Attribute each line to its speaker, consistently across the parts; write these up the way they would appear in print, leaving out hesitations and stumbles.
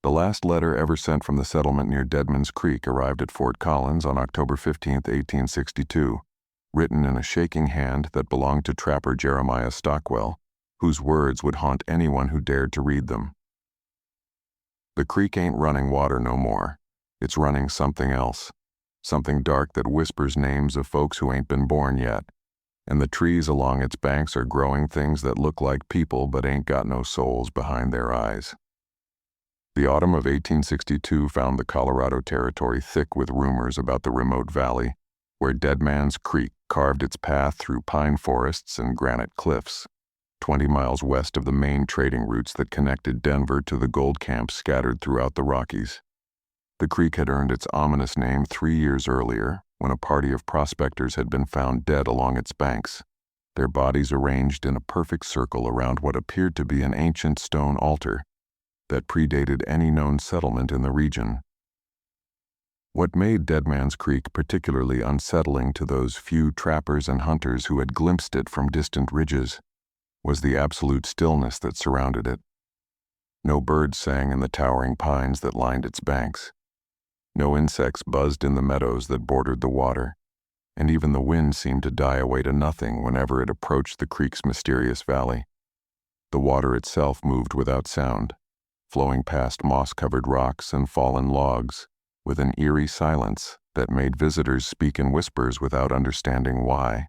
Speaker 1: The last letter ever sent from the settlement near Deadman's Creek arrived at Fort Collins on October 15, 1862, written in a shaking hand that belonged to trapper Jeremiah Stockwell, whose words would haunt anyone who dared to read them. The creek ain't running water no more. It's running something else. Something dark that whispers names of folks who ain't been born yet. And the trees along its banks are growing things that look like people but ain't got no souls behind their eyes. The autumn of 1862 found the Colorado Territory thick with rumors about the remote valley, where Deadman's Creek carved its path through pine forests and granite cliffs, 20 miles west of the main trading routes that connected Denver to the gold camps scattered throughout the Rockies. The creek had earned its ominous name 3 years earlier, when a party of prospectors had been found dead along its banks, their bodies arranged in a perfect circle around what appeared to be an ancient stone altar that predated any known settlement in the region. What made Deadman's Creek particularly unsettling to those few trappers and hunters who had glimpsed it from distant ridges was the absolute stillness that surrounded it. No birds sang in the towering pines that lined its banks. No insects buzzed in the meadows that bordered the water, and even the wind seemed to die away to nothing whenever it approached the creek's mysterious valley. The water itself moved without sound, flowing past moss-covered rocks and fallen logs, with an eerie silence that made visitors speak in whispers without understanding why.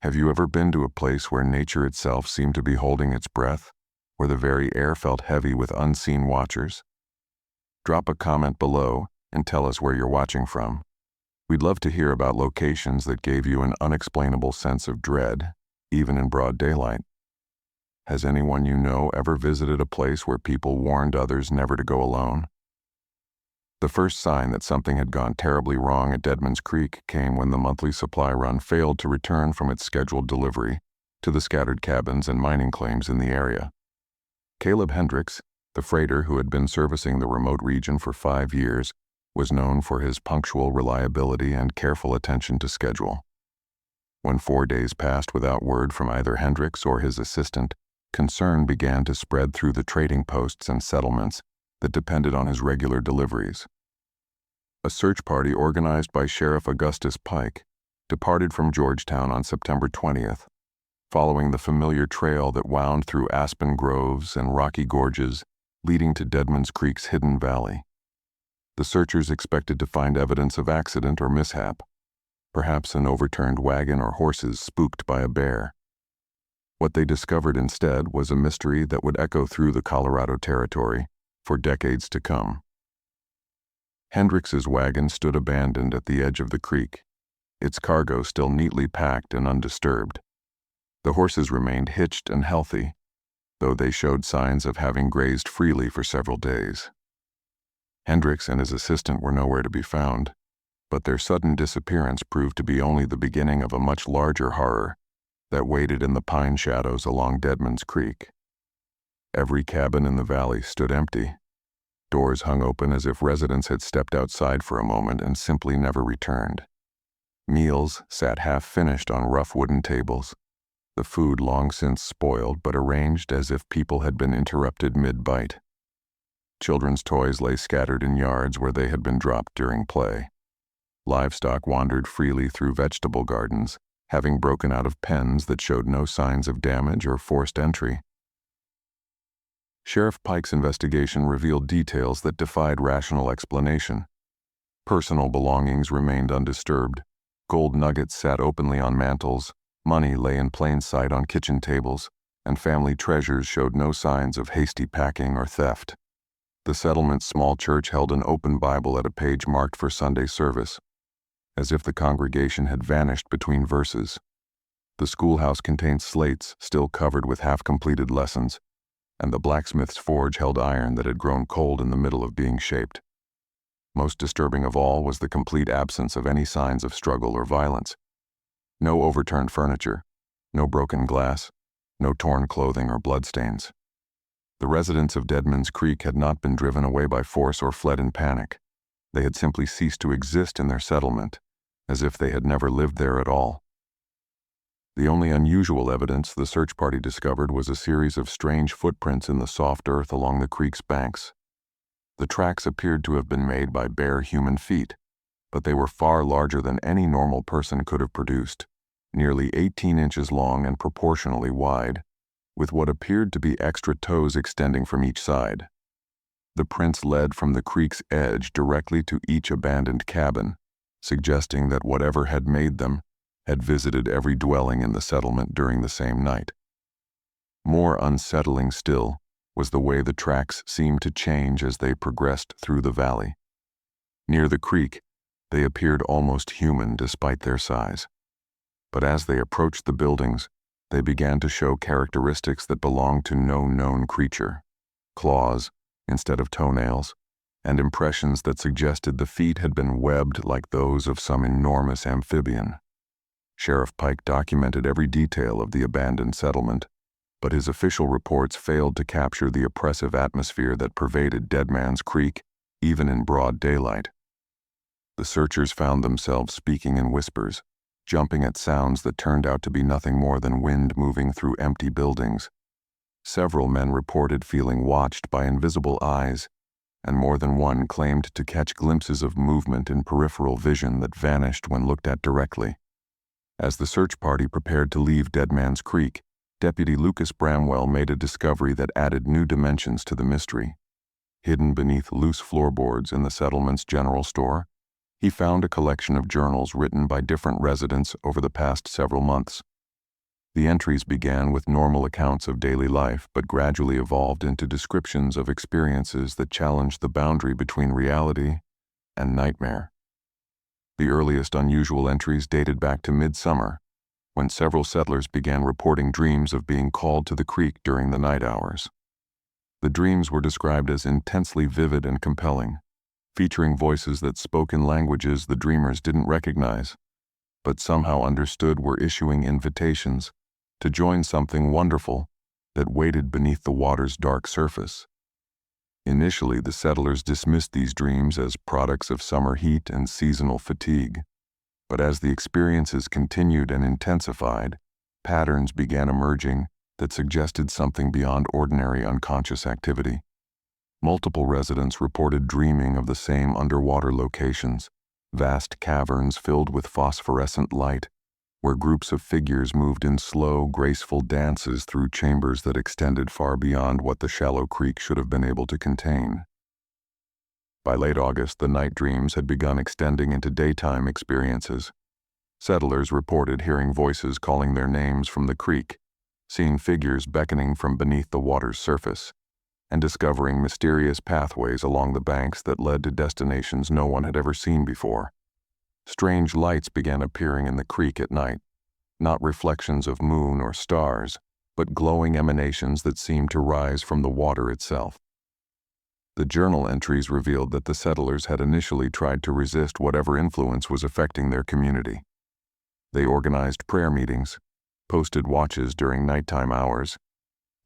Speaker 1: Have you ever been to a place where nature itself seemed to be holding its breath, where the very air felt heavy with unseen watchers? Drop a comment below and tell us where you're watching from. We'd love to hear about locations that gave you an unexplainable sense of dread, even in broad daylight. Has anyone you know ever visited a place where people warned others never to go alone? The first sign that something had gone terribly wrong at Deadman's Creek came when the monthly supply run failed to return from its scheduled delivery to the scattered cabins and mining claims in the area. Caleb Hendricks, the freighter who had been servicing the remote region for 5 years, was known for his punctual reliability and careful attention to schedule. When 4 days passed without word from either Hendricks or his assistant, concern began to spread through the trading posts and settlements that depended on his regular deliveries. A search party organized by Sheriff Augustus Pike departed from Georgetown on September 20th, following the familiar trail that wound through aspen groves and rocky gorges leading to Deadman's Creek's hidden valley. The searchers expected to find evidence of accident or mishap, perhaps an overturned wagon or horses spooked by a bear. What they discovered instead was a mystery that would echo through the Colorado Territory for decades to come. Hendricks's wagon stood abandoned at the edge of the creek, its cargo still neatly packed and undisturbed. The horses remained hitched and healthy, though they showed signs of having grazed freely for several days. Hendricks and his assistant were nowhere to be found, but their sudden disappearance proved to be only the beginning of a much larger horror that waited in the pine shadows along Deadman's Creek. Every cabin in the valley stood empty. Doors hung open as if residents had stepped outside for a moment and simply never returned. Meals sat half-finished on rough wooden tables, the food long since spoiled but arranged as if people had been interrupted mid-bite. Children's toys lay scattered in yards where they had been dropped during play. Livestock wandered freely through vegetable gardens, having broken out of pens that showed no signs of damage or forced entry. Sheriff Pike's investigation revealed details that defied rational explanation. Personal belongings remained undisturbed. Gold nuggets sat openly on mantels, money lay in plain sight on kitchen tables, and family treasures showed no signs of hasty packing or theft. The settlement's small church held an open Bible at a page marked for Sunday service, as if the congregation had vanished between verses. The schoolhouse contained slates still covered with half-completed lessons, and the blacksmith's forge held iron that had grown cold in the middle of being shaped. Most disturbing of all was the complete absence of any signs of struggle or violence. No overturned furniture, no broken glass, no torn clothing or bloodstains. The residents of Deadman's Creek had not been driven away by force or fled in panic. They had simply ceased to exist in their settlement, as if they had never lived there at all. The only unusual evidence the search party discovered was a series of strange footprints in the soft earth along the creek's banks. The tracks appeared to have been made by bare human feet, but they were far larger than any normal person could have produced, nearly 18 inches long and proportionally wide, with what appeared to be extra toes extending from each side. The prints led from the creek's edge directly to each abandoned cabin, suggesting that whatever had made them had visited every dwelling in the settlement during the same night. More unsettling still was the way the tracks seemed to change as they progressed through the valley. Near the creek, they appeared almost human despite their size. But as they approached the buildings, they began to show characteristics that belonged to no known creature: claws instead of toenails, and impressions that suggested the feet had been webbed like those of some enormous amphibian. Sheriff Pike documented every detail of the abandoned settlement, but his official reports failed to capture the oppressive atmosphere that pervaded Deadman's Creek, even in broad daylight. The searchers found themselves speaking in whispers, jumping at sounds that turned out to be nothing more than wind moving through empty buildings. Several men reported feeling watched by invisible eyes, and more than one claimed to catch glimpses of movement in peripheral vision that vanished when looked at directly. As the search party prepared to leave Deadman's Creek, Deputy Lucas Bramwell made a discovery that added new dimensions to the mystery. Hidden beneath loose floorboards in the settlement's general store, he found a collection of journals written by different residents over the past several months. The entries began with normal accounts of daily life, but gradually evolved into descriptions of experiences that challenged the boundary between reality and nightmare. The earliest unusual entries dated back to midsummer, when several settlers began reporting dreams of being called to the creek during the night hours. The dreams were described as intensely vivid and compelling, featuring voices that spoke in languages the dreamers didn't recognize, but somehow understood were issuing invitations to join something wonderful that waited beneath the water's dark surface. Initially, the settlers dismissed these dreams as products of summer heat and seasonal fatigue, but as the experiences continued and intensified, patterns began emerging that suggested something beyond ordinary unconscious activity. Multiple residents reported dreaming of the same underwater locations, vast caverns filled with phosphorescent light, where groups of figures moved in slow, graceful dances through chambers that extended far beyond what the shallow creek should have been able to contain. By late August, the night dreams had begun extending into daytime experiences. Settlers reported hearing voices calling their names from the creek, seeing figures beckoning from beneath the water's surface, and discovering mysterious pathways along the banks that led to destinations no one had ever seen before. Strange lights began appearing in the creek at night, not reflections of moon or stars, but glowing emanations that seemed to rise from the water itself. The journal entries revealed that the settlers had initially tried to resist whatever influence was affecting their community. They organized prayer meetings, posted watches during nighttime hours,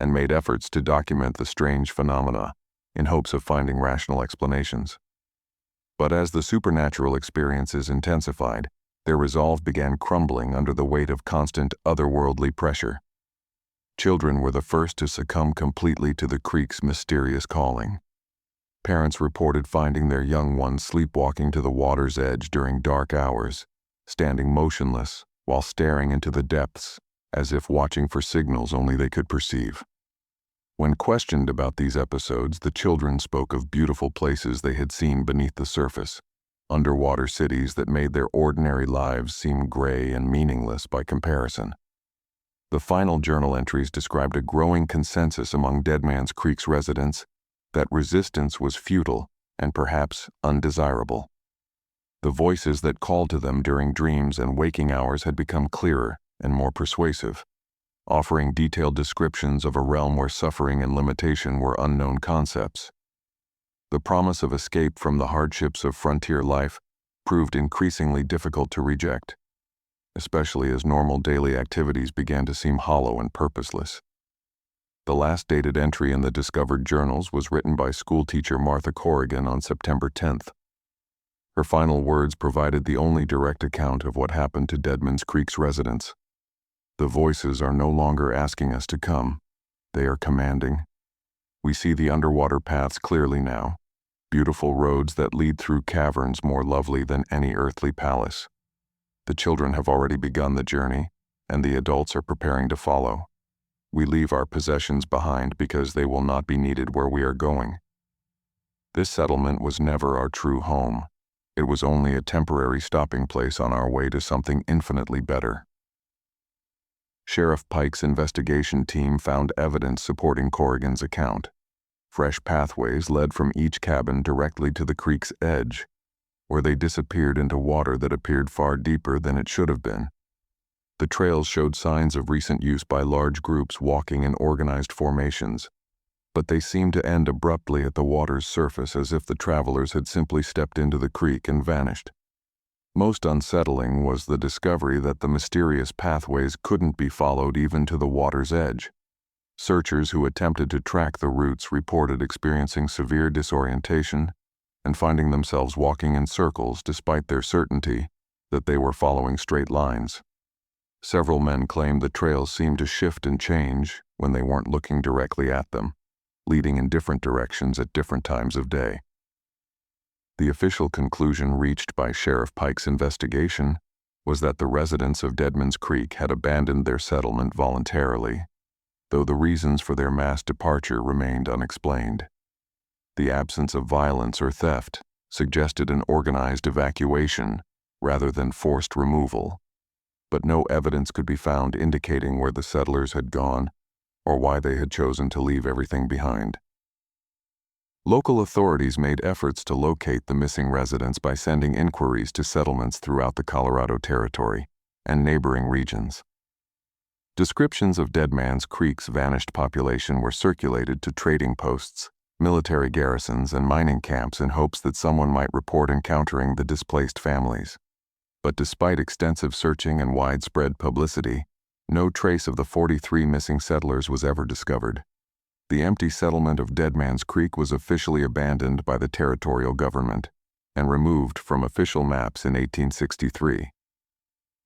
Speaker 1: and made efforts to document the strange phenomena in hopes of finding rational explanations. But as the supernatural experiences intensified, their resolve began crumbling under the weight of constant otherworldly pressure. Children were the first to succumb completely to the creek's mysterious calling. Parents reported finding their young ones sleepwalking to the water's edge during dark hours, standing motionless while staring into the depths, as if watching for signals only they could perceive. When questioned about these episodes, the children spoke of beautiful places they had seen beneath the surface, underwater cities that made their ordinary lives seem gray and meaningless by comparison. The final journal entries described a growing consensus among Deadman's Creek's residents that resistance was futile and perhaps undesirable. The voices that called to them during dreams and waking hours had become clearer and more persuasive, offering detailed descriptions of a realm where suffering and limitation were unknown concepts. The promise of escape from the hardships of frontier life proved increasingly difficult to reject, especially as normal daily activities began to seem hollow and purposeless. The last dated entry in the discovered journals was written by schoolteacher Martha Corrigan on September 10th. Her final words provided the only direct account of what happened to Deadman's Creek's residents. The voices are no longer asking us to come. They are commanding. We see the underwater paths clearly now, beautiful roads that lead through caverns more lovely than any earthly palace. The children have already begun the journey, and the adults are preparing to follow. We leave our possessions behind because they will not be needed where we are going. This settlement was never our true home. It was only a temporary stopping place on our way to something infinitely better. Sheriff Pike's investigation team found evidence supporting Corrigan's account. Fresh pathways led from each cabin directly to the creek's edge, where they disappeared into water that appeared far deeper than it should have been. The trails showed signs of recent use by large groups walking in organized formations, but they seemed to end abruptly at the water's surface as if the travelers had simply stepped into the creek and vanished. Most unsettling was the discovery that the mysterious pathways couldn't be followed even to the water's edge. Searchers who attempted to track the routes reported experiencing severe disorientation and finding themselves walking in circles despite their certainty that they were following straight lines. Several men claimed the trails seemed to shift and change when they weren't looking directly at them, leading in different directions at different times of day. The official conclusion reached by Sheriff Pike's investigation was that the residents of Deadman's Creek had abandoned their settlement voluntarily, though the reasons for their mass departure remained unexplained. The absence of violence or theft suggested an organized evacuation rather than forced removal, but no evidence could be found indicating where the settlers had gone or why they had chosen to leave everything behind. Local authorities made efforts to locate the missing residents by sending inquiries to settlements throughout the Colorado Territory and neighboring regions. Descriptions of Deadman's Creek's vanished population were circulated to trading posts, military garrisons, and mining camps in hopes that someone might report encountering the displaced families. But despite extensive searching and widespread publicity, no trace of the 43 missing settlers was ever discovered. The empty settlement of Deadman's Creek was officially abandoned by the territorial government and removed from official maps in 1863.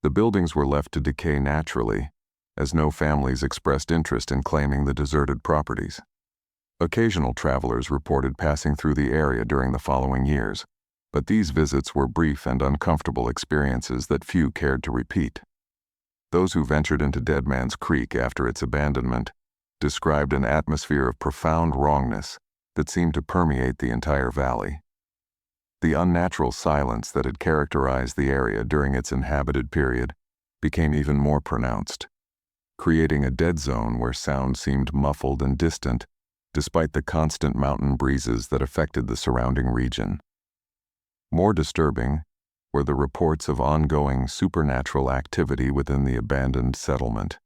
Speaker 1: The buildings were left to decay naturally, as no families expressed interest in claiming the deserted properties. Occasional travelers reported passing through the area during the following years, but these visits were brief and uncomfortable experiences that few cared to repeat. Those who ventured into Deadman's Creek after its abandonment described an atmosphere of profound wrongness that seemed to permeate the entire valley. The unnatural silence that had characterized the area during its inhabited period became even more pronounced, creating a dead zone where sound seemed muffled and distant despite the constant mountain breezes that affected the surrounding region. More disturbing were the reports of ongoing supernatural activity within the abandoned settlement.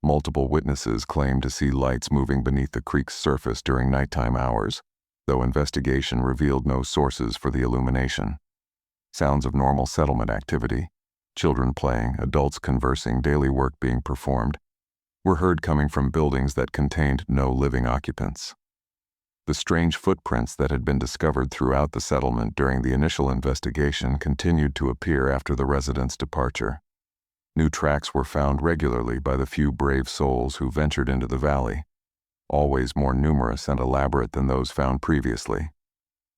Speaker 1: Multiple witnesses claimed to see lights moving beneath the creek's surface during nighttime hours, though investigation revealed no sources for the illumination. Sounds of normal settlement activity, children playing, adults conversing, daily work being performed, were heard coming from buildings that contained no living occupants. The strange footprints that had been discovered throughout the settlement during the initial investigation continued to appear after the residents' departure. New tracks were found regularly by the few brave souls who ventured into the valley, always more numerous and elaborate than those found previously.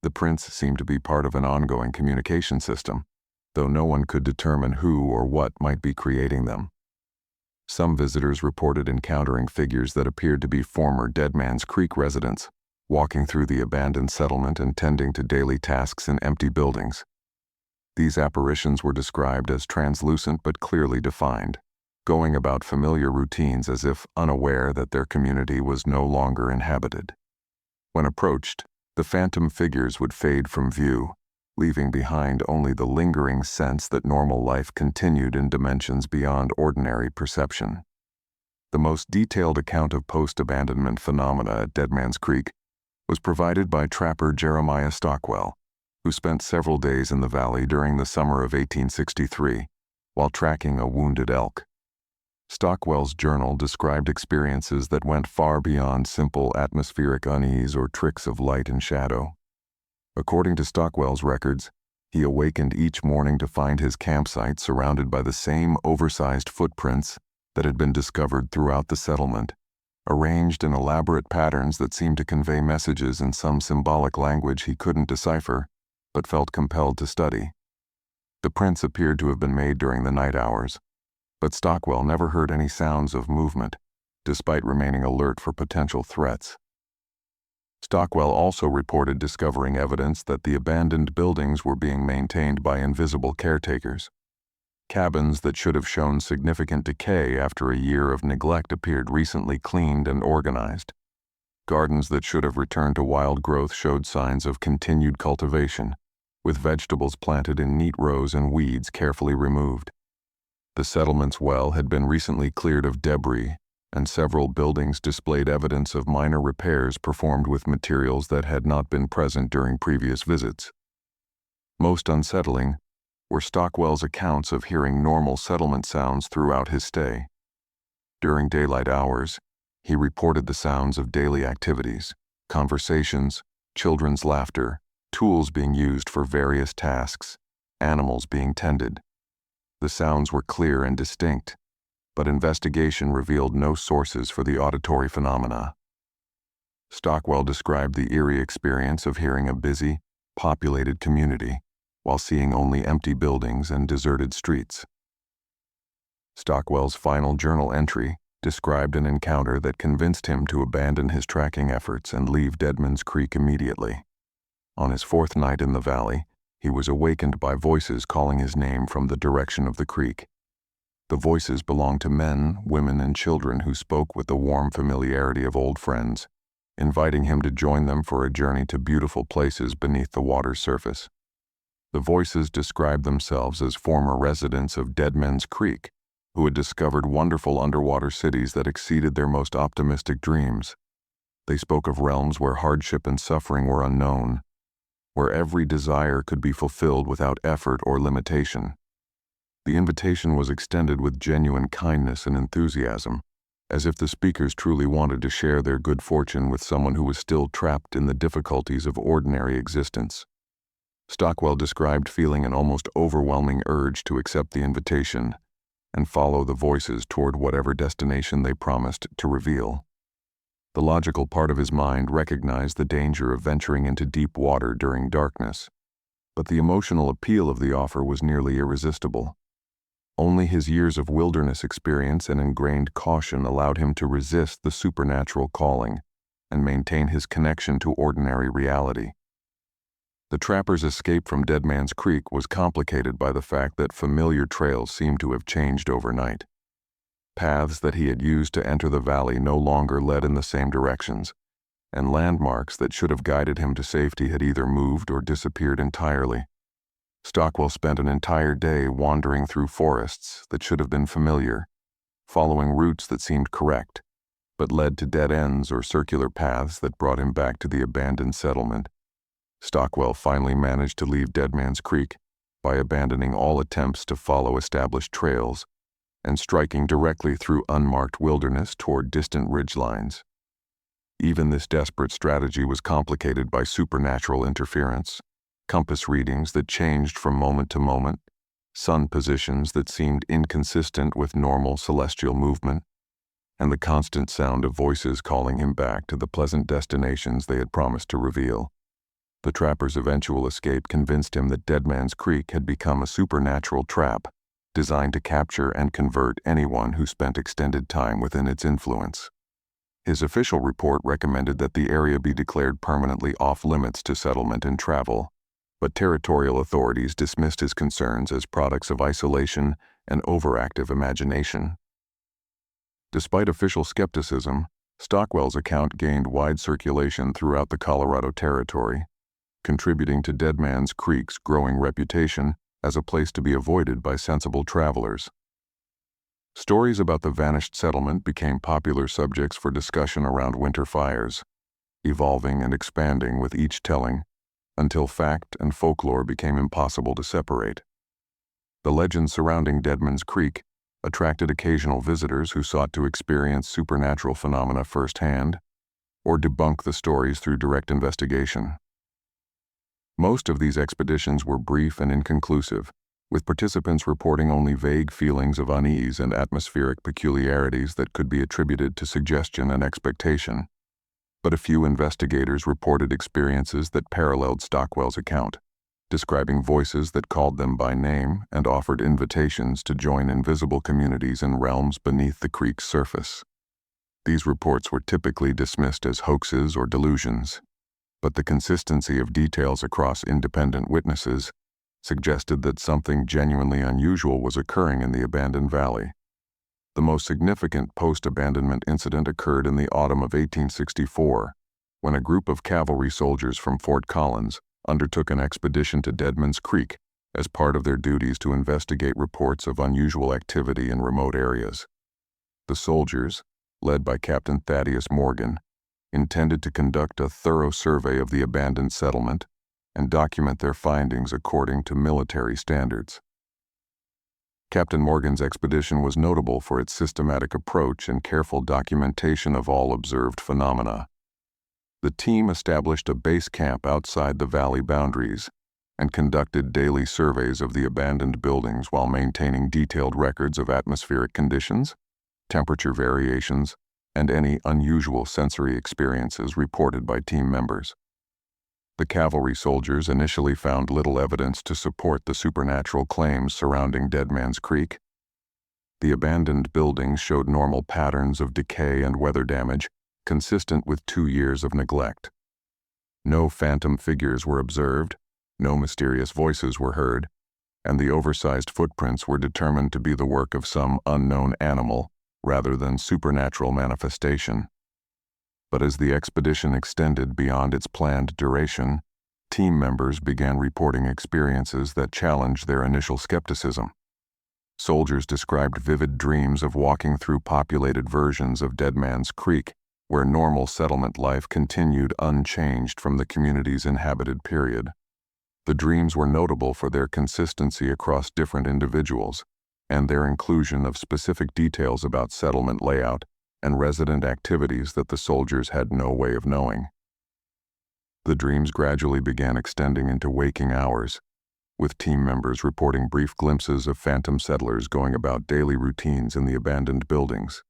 Speaker 1: The prints seemed to be part of an ongoing communication system, though no one could determine who or what might be creating them. Some visitors reported encountering figures that appeared to be former Deadman's Creek residents, walking through the abandoned settlement and tending to daily tasks in empty buildings. These apparitions were described as translucent but clearly defined, going about familiar routines as if unaware that their community was no longer inhabited. When approached, the phantom figures would fade from view, leaving behind only the lingering sense that normal life continued in dimensions beyond ordinary perception. The most detailed account of post-abandonment phenomena at Deadman's Creek was provided by trapper Jeremiah Stockwell, who spent several days in the valley during the summer of 1863 while tracking a wounded elk. Stockwell's journal described experiences that went far beyond simple atmospheric unease or tricks of light and shadow. According to Stockwell's records, he awakened each morning to find his campsite surrounded by the same oversized footprints that had been discovered throughout the settlement, arranged in elaborate patterns that seemed to convey messages in some symbolic language he couldn't decipher, but felt compelled to study. The prints appeared to have been made during the night hours, but Stockwell never heard any sounds of movement, despite remaining alert for potential threats. Stockwell also reported discovering evidence that the abandoned buildings were being maintained by invisible caretakers. Cabins that should have shown significant decay after a year of neglect appeared recently cleaned and organized. Gardens that should have returned to wild growth showed signs of continued cultivation, with vegetables planted in neat rows and weeds carefully removed. The settlement's well had been recently cleared of debris, and several buildings displayed evidence of minor repairs performed with materials that had not been present during previous visits. Most unsettling were Stockwell's accounts of hearing normal settlement sounds throughout his stay. During daylight hours, he reported the sounds of daily activities, conversations, children's laughter, tools being used for various tasks, animals being tended. The sounds were clear and distinct, but investigation revealed no sources for the auditory phenomena. Stockwell described the eerie experience of hearing a busy, populated community while seeing only empty buildings and deserted streets. Stockwell's final journal entry described an encounter that convinced him to abandon his tracking efforts and leave Deadman's Creek immediately. On his fourth night in the valley, he was awakened by voices calling his name from the direction of the creek. The voices belonged to men, women, and children who spoke with the warm familiarity of old friends, inviting him to join them for a journey to beautiful places beneath the water's surface. The voices described themselves as former residents of Deadman's Creek, who had discovered wonderful underwater cities that exceeded their most optimistic dreams. They spoke of realms where hardship and suffering were unknown, where every desire could be fulfilled without effort or limitation. The invitation was extended with genuine kindness and enthusiasm, as if the speakers truly wanted to share their good fortune with someone who was still trapped in the difficulties of ordinary existence. Stockwell described feeling an almost overwhelming urge to accept the invitation and follow the voices toward whatever destination they promised to reveal. The logical part of his mind recognized the danger of venturing into deep water during darkness, but the emotional appeal of the offer was nearly irresistible. Only his years of wilderness experience and ingrained caution allowed him to resist the supernatural calling and maintain his connection to ordinary reality. The trapper's escape from Deadman's Creek was complicated by the fact that familiar trails seemed to have changed overnight. Paths that he had used to enter the valley no longer led in the same directions, and landmarks that should have guided him to safety had either moved or disappeared entirely. Stockwell spent an entire day wandering through forests that should have been familiar, following routes that seemed correct, but led to dead ends or circular paths that brought him back to the abandoned settlement. Stockwell finally managed to leave Deadman's Creek by abandoning all attempts to follow established trails and striking directly through unmarked wilderness toward distant ridgelines. Even this desperate strategy was complicated by supernatural interference, compass readings that changed from moment to moment, sun positions that seemed inconsistent with normal celestial movement, and the constant sound of voices calling him back to the pleasant destinations they had promised to reveal. The trapper's eventual escape convinced him that Deadman's Creek had become a supernatural trap designed to capture and convert anyone who spent extended time within its influence. His official report recommended that the area be declared permanently off-limits to settlement and travel, but territorial authorities dismissed his concerns as products of isolation and overactive imagination. Despite official skepticism, Stockwell's account gained wide circulation throughout the Colorado Territory, contributing to Deadman's Creek's growing reputation as a place to be avoided by sensible travelers. Stories about the vanished settlement became popular subjects for discussion around winter fires, evolving and expanding with each telling, until fact and folklore became impossible to separate. The legends surrounding Deadman's Creek attracted occasional visitors who sought to experience supernatural phenomena firsthand, or debunk the stories through direct investigation. Most of these expeditions were brief and inconclusive, with participants reporting only vague feelings of unease and atmospheric peculiarities that could be attributed to suggestion and expectation. But a few investigators reported experiences that paralleled Stockwell's account, describing voices that called them by name and offered invitations to join invisible communities in realms beneath the creek's surface. These reports were typically dismissed as hoaxes or delusions, but the consistency of details across independent witnesses suggested that something genuinely unusual was occurring in the abandoned valley. The most significant post-abandonment incident occurred in the autumn of 1864, when a group of cavalry soldiers from Fort Collins undertook an expedition to Deadman's Creek as part of their duties to investigate reports of unusual activity in remote areas. The soldiers, led by Captain Thaddeus Morgan, intended to conduct a thorough survey of the abandoned settlement and document their findings according to military standards. Captain Morgan's expedition was notable for its systematic approach and careful documentation of all observed phenomena. The team established a base camp outside the valley boundaries and conducted daily surveys of the abandoned buildings while maintaining detailed records of atmospheric conditions, temperature variations, and any unusual sensory experiences reported by team members. The cavalry soldiers initially found little evidence to support the supernatural claims surrounding Deadman's Creek. The abandoned buildings showed normal patterns of decay and weather damage, consistent with 2 years of neglect. No phantom figures were observed, no mysterious voices were heard, and the oversized footprints were determined to be the work of some unknown animal rather than supernatural manifestation. But as the expedition extended beyond its planned duration, team members began reporting experiences that challenged their initial skepticism. Soldiers described vivid dreams of walking through populated versions of Deadman's Creek, where normal settlement life continued unchanged from the community's inhabited period. The dreams were notable for their consistency across different individuals, and their inclusion of specific details about settlement layout and resident activities that the soldiers had no way of knowing. The dreams gradually began extending into waking hours, with team members reporting brief glimpses of phantom settlers going about daily routines in the abandoned buildings.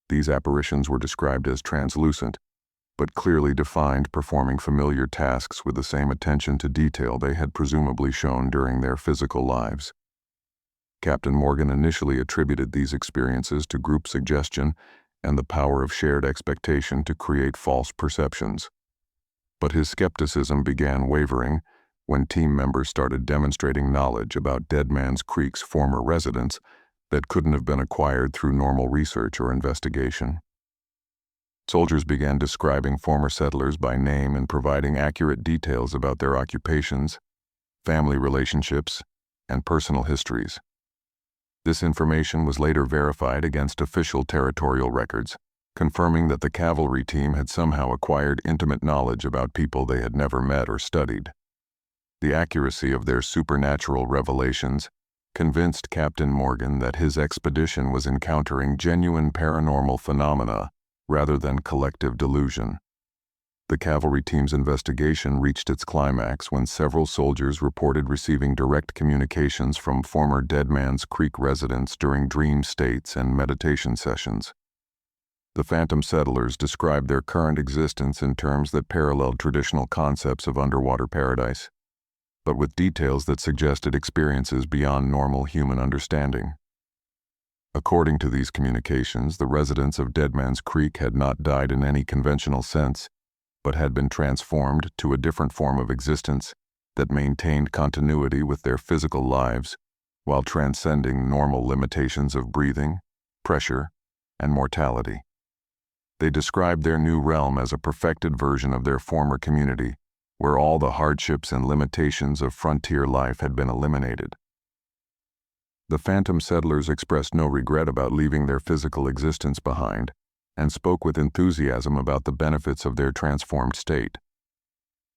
Speaker 1: These apparitions were described as translucent, but clearly defined, performing familiar tasks with the same attention to detail they had presumably shown during their physical lives. Captain Morgan initially attributed these experiences to group suggestion and the power of shared expectation to create false perceptions. But his skepticism began wavering when team members started demonstrating knowledge about Deadman's Creek's former residents that couldn't have been acquired through normal research or investigation. Soldiers began describing former settlers by name and providing accurate details about their occupations, family relationships, and personal histories. This information was later verified against official territorial records, confirming that the cavalry team had somehow acquired intimate knowledge about people they had never met or studied. The accuracy of their supernatural revelations convinced Captain Morgan that his expedition was encountering genuine paranormal phenomena rather than collective delusion. The cavalry team's investigation reached its climax when several soldiers reported receiving direct communications from former Deadman's Creek residents during dream states and meditation sessions. The phantom settlers described their current existence in terms that paralleled traditional concepts of underwater paradise, but with details that suggested experiences beyond normal human understanding. According to these communications, the residents of Deadman's Creek had not died in any conventional sense, but had been transformed to a different form of existence that maintained continuity with their physical lives while transcending normal limitations of breathing, pressure, and mortality. They described their new realm as a perfected version of their former community, where all the hardships and limitations of frontier life had been eliminated. The phantom settlers expressed no regret about leaving their physical existence behind, and spoke with enthusiasm about the benefits of their transformed state.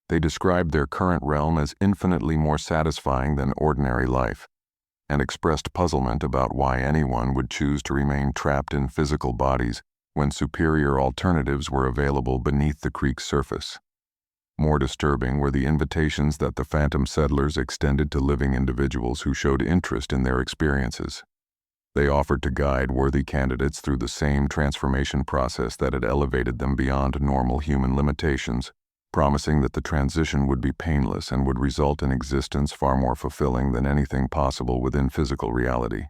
Speaker 1: They described their current realm as infinitely more satisfying than ordinary life, and expressed puzzlement about why anyone would choose to remain trapped in physical bodies when superior alternatives were available beneath the creek's surface. More disturbing were the invitations that the phantom settlers extended to living individuals who showed interest in their experiences. They offered to guide worthy candidates through the same transformation process that had elevated them beyond normal human limitations, promising that the transition would be painless and would result in existence far more fulfilling than anything possible within physical reality.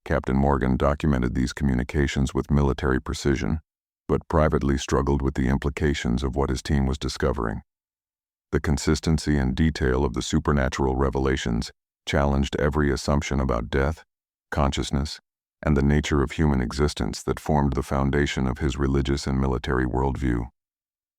Speaker 1: Captain Morgan documented these communications with military precision, but privately struggled with the implications of what his team was discovering. The consistency and detail of the supernatural revelations challenged every assumption about death, consciousness, and the nature of human existence that formed the foundation of his religious and military worldview.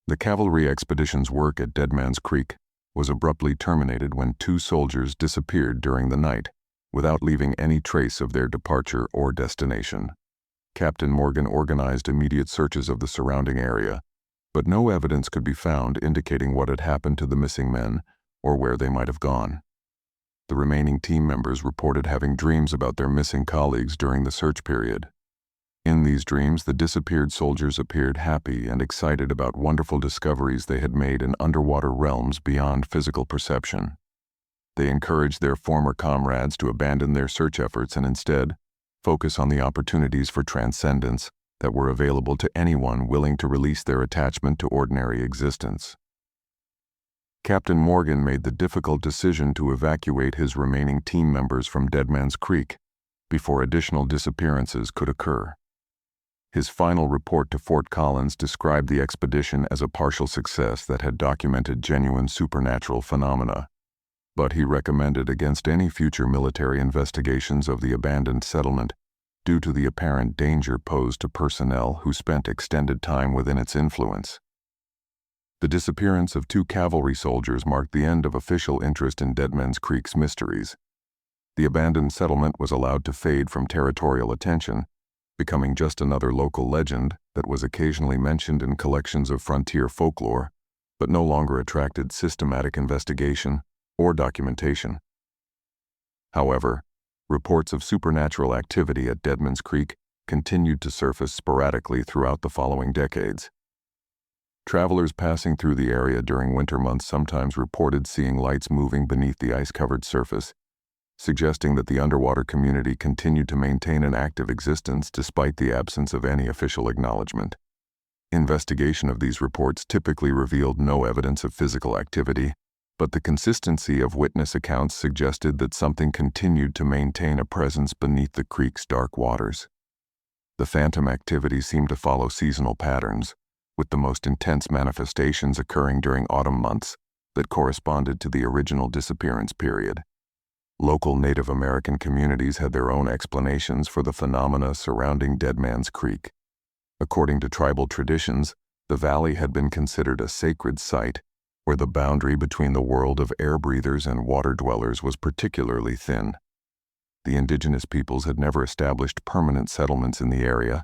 Speaker 1: The cavalry expedition's work at Deadman's Creek was abruptly terminated when 2 soldiers disappeared during the night, without leaving any trace of their departure or destination. Captain Morgan organized immediate searches of the surrounding area, but no evidence could be found indicating what had happened to the missing men or where they might have gone. The remaining team members reported having dreams about their missing colleagues during the search period. In these dreams, the disappeared soldiers appeared happy and excited about wonderful discoveries they had made in underwater realms beyond physical perception. They encouraged their former comrades to abandon their search efforts and instead focus on the opportunities for transcendence that were available to anyone willing to release their attachment to ordinary existence. Captain Morgan made the difficult decision to evacuate his remaining team members from Deadman's Creek before additional disappearances could occur. His final report to Fort Collins described the expedition as a partial success that had documented genuine supernatural phenomena, but he recommended against any future military investigations of the abandoned settlement due to the apparent danger posed to personnel who spent extended time within its influence. The disappearance of 2 cavalry soldiers marked the end of official interest in Deadman's Creek's mysteries. The abandoned settlement was allowed to fade from territorial attention, becoming just another local legend that was occasionally mentioned in collections of frontier folklore, but no longer attracted systematic investigation or documentation. However, reports of supernatural activity at Deadman's Creek continued to surface sporadically throughout the following decades. Travelers passing through the area during winter months sometimes reported seeing lights moving beneath the ice-covered surface, suggesting that the underwater community continued to maintain an active existence despite the absence of any official acknowledgement. Investigation of these reports typically revealed no evidence of physical activity, but the consistency of witness accounts suggested that something continued to maintain a presence beneath the creek's dark waters. The phantom activity seemed to follow seasonal patterns, with the most intense manifestations occurring during autumn months that corresponded to the original disappearance period. Local Native American communities had their own explanations for the phenomena surrounding Deadman's Creek. According to tribal traditions, the valley had been considered a sacred site where the boundary between the world of air breathers and water dwellers was particularly thin. The indigenous peoples had never established permanent settlements in the area,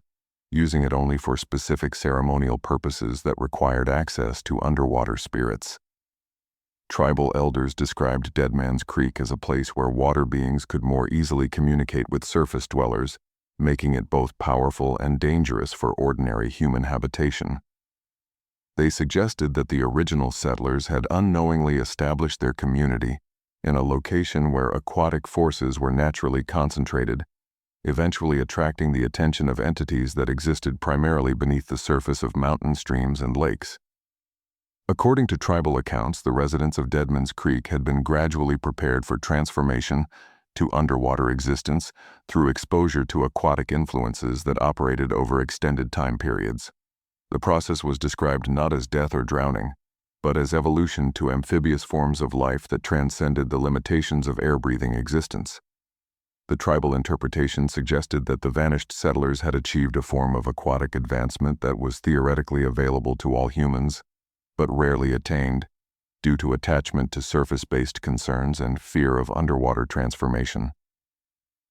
Speaker 1: using it only for specific ceremonial purposes that required access to underwater spirits. Tribal elders described Deadman's Creek as a place where water beings could more easily communicate with surface dwellers, making it both powerful and dangerous for ordinary human habitation. They suggested that the original settlers had unknowingly established their community in a location where aquatic forces were naturally concentrated, eventually attracting the attention of entities that existed primarily beneath the surface of mountain streams and lakes. According to tribal accounts, the residents of Deadman's Creek had been gradually prepared for transformation to underwater existence through exposure to aquatic influences that operated over extended time periods. The process was described not as death or drowning, but as evolution to amphibious forms of life that transcended the limitations of air-breathing existence. The tribal interpretation suggested that the vanished settlers had achieved a form of aquatic advancement that was theoretically available to all humans, but rarely attained, due to attachment to surface-based concerns and fear of underwater transformation.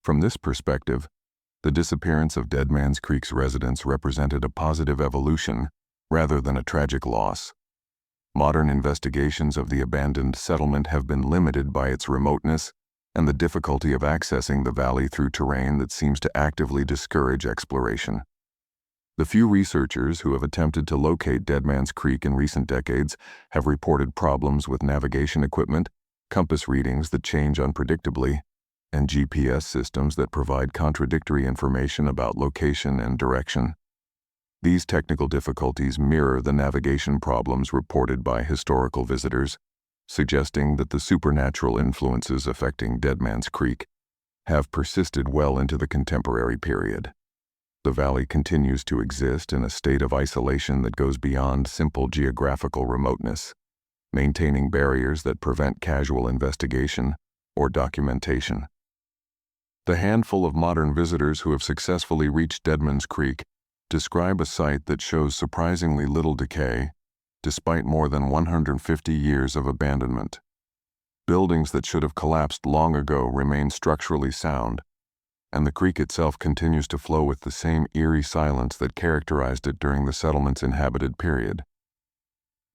Speaker 1: From this perspective, the disappearance of Deadman's Creek's residents represented a positive evolution rather than a tragic loss. Modern investigations of the abandoned settlement have been limited by its remoteness and the difficulty of accessing the valley through terrain that seems to actively discourage exploration. The few researchers who have attempted to locate Deadman's Creek in recent decades have reported problems with navigation equipment, compass readings that change unpredictably, and GPS systems that provide contradictory information about location and direction. These technical difficulties mirror the navigation problems reported by historical visitors, suggesting that the supernatural influences affecting Deadman's Creek have persisted well into the contemporary period. The valley continues to exist in a state of isolation that goes beyond simple geographical remoteness, maintaining barriers that prevent casual investigation or documentation. The handful of modern visitors who have successfully reached Deadman's Creek describe a site that shows surprisingly little decay, despite more than 150 years of abandonment. Buildings that should have collapsed long ago remain structurally sound, and the creek itself continues to flow with the same eerie silence that characterized it during the settlement's inhabited period.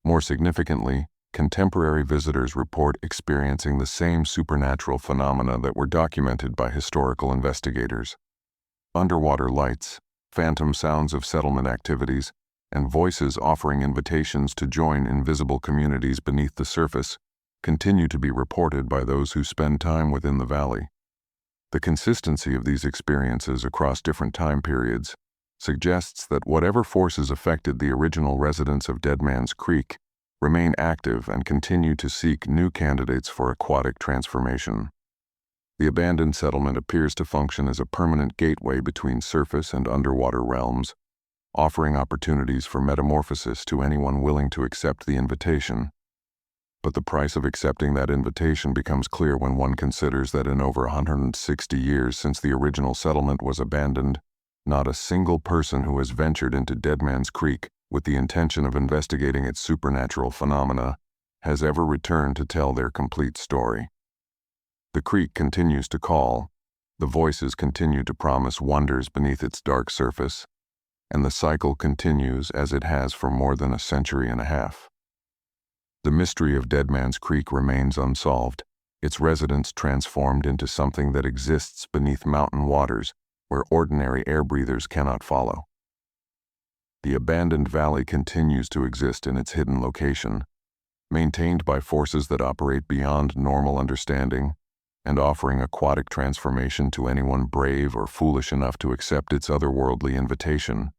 Speaker 1: More significantly, contemporary visitors report experiencing the same supernatural phenomena that were documented by historical investigators. Underwater lights, phantom sounds of settlement activities, and voices offering invitations to join invisible communities beneath the surface continue to be reported by those who spend time within the valley. The consistency of these experiences across different time periods suggests that whatever forces affected the original residents of Deadman's Creek remain active and continue to seek new candidates for aquatic transformation. The abandoned settlement appears to function as a permanent gateway between surface and underwater realms, offering opportunities for metamorphosis to anyone willing to accept the invitation. But the price of accepting that invitation becomes clear when one considers that in over 160 years since the original settlement was abandoned, not a single person who has ventured into Deadman's Creek with the intention of investigating its supernatural phenomena has ever returned to tell their complete story. The creek continues to call, the voices continue to promise wonders beneath its dark surface, and the cycle continues as it has for more than a century and a half. The mystery of Deadman's Creek remains unsolved, its residents transformed into something that exists beneath mountain waters where ordinary air breathers cannot follow. The abandoned valley continues to exist in its hidden location, maintained by forces that operate beyond normal understanding, and offering aquatic transformation to anyone brave or foolish enough to accept its otherworldly invitation.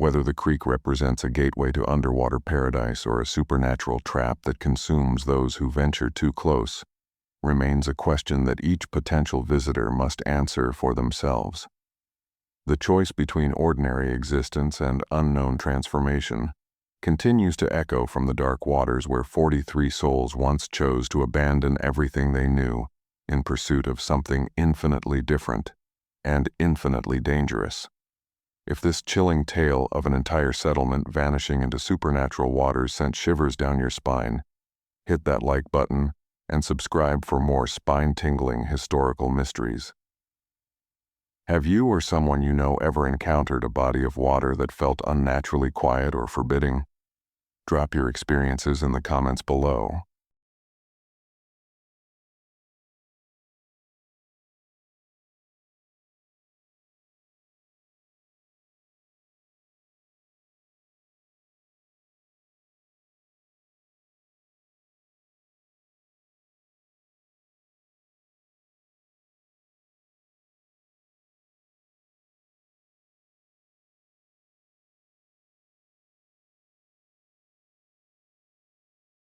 Speaker 1: Whether the creek represents a gateway to underwater paradise or a supernatural trap that consumes those who venture too close, remains a question that each potential visitor must answer for themselves. The choice between ordinary existence and unknown transformation continues to echo from the dark waters where 43 souls once chose to abandon everything they knew in pursuit of something infinitely different and infinitely dangerous. If this chilling tale of an entire settlement vanishing into supernatural waters sent shivers down your spine, hit that like button and subscribe for more spine-tingling historical mysteries. Have you or someone you know ever encountered a body of water that felt unnaturally quiet or forbidding? Drop your experiences in the comments below.